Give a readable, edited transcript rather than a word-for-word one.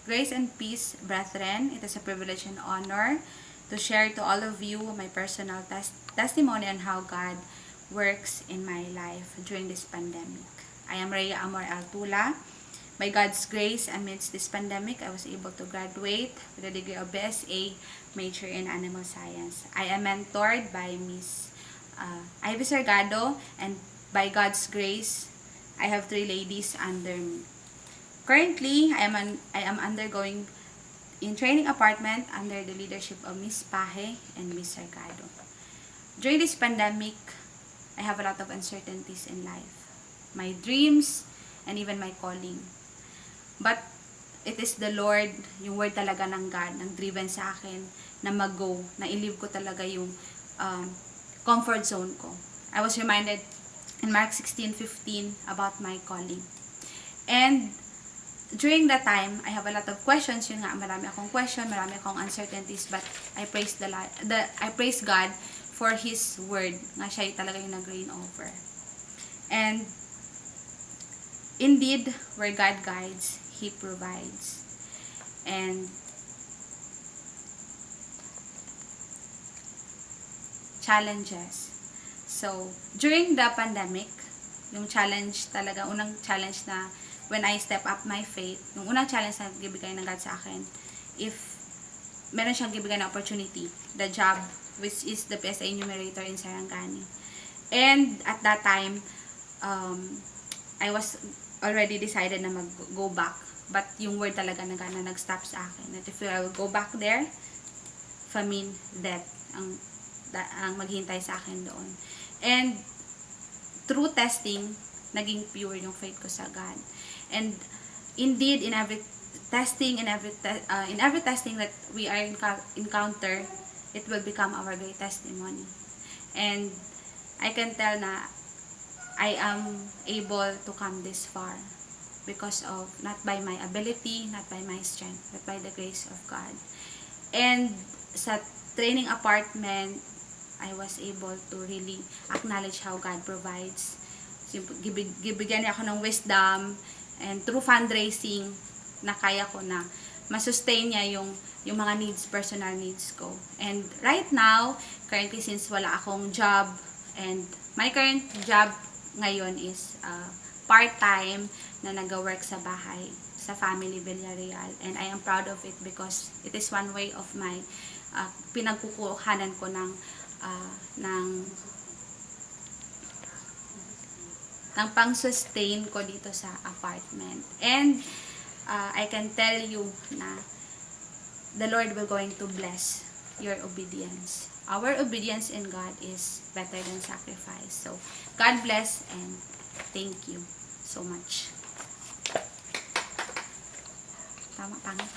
Grace and peace, brethren. It is a privilege and honor to share to all of you my personal testimony on how God works in my life during this pandemic. I am Rhea Amor Altula. By God's grace, amidst this pandemic, I was able to graduate with a degree of BSA, major in Animal Science. I am mentored by Miss Ivy Sargado, and by God's grace, I have 3 ladies under me. Currently, I am undergoing in training apartment under the leadership of Miss Pahe and Miss Sargado. During this pandemic, I have a lot of uncertainties in life. My dreams and even my calling. But it is the Lord, yung word talaga ng God, nang driven sa akin na mag-go, na i-leave ko talaga yung comfort zone ko. I was reminded in Mark 16:15 about my calling. And during that time, I have a lot of questions. Yun nga, marami akong question, marami akong uncertainties, but I praise God for His word, nga siya talaga yung nag-reign over. And indeed, where God guides, He provides. And challenges. So, during the pandemic, yung challenge talaga, unang challenge na when I step up my faith, yung unang challenge na gibigay ng God sa akin, if meron siyang gibigay na opportunity, the job, which is the PSA enumerator in Sarangani. And at that time, I was already decided na mag-go back. But yung word talaga na nag-stop sa akin. That if I will go back there, famine, death, ang maghintay sa akin doon. And through testing, naging pure yung faith ko sa God. And indeed, in every testing, in every testing that we are encounter, it will become our great testimony. And I can tell na I am able to come this far because of, not by my ability, not by my strength, but by the grace of God. And sa training apartment, I was able to really acknowledge how God provides. Gibigyan niya ako ng wisdom, and through fundraising, na kaya ko na masustain niya yung mga needs, personal needs ko. And right now, currently since wala akong job, and my current job ngayon is part-time na nag-work sa bahay, sa family Villarreal. And I am proud of it because it is one way of my pinagkukuhanan ko ng pang-sustain ko dito sa apartment. And I can tell you na the Lord will going to bless your obedience. Our obedience in God is better than sacrifice. So, God bless and thank you so much. Tama, pangit.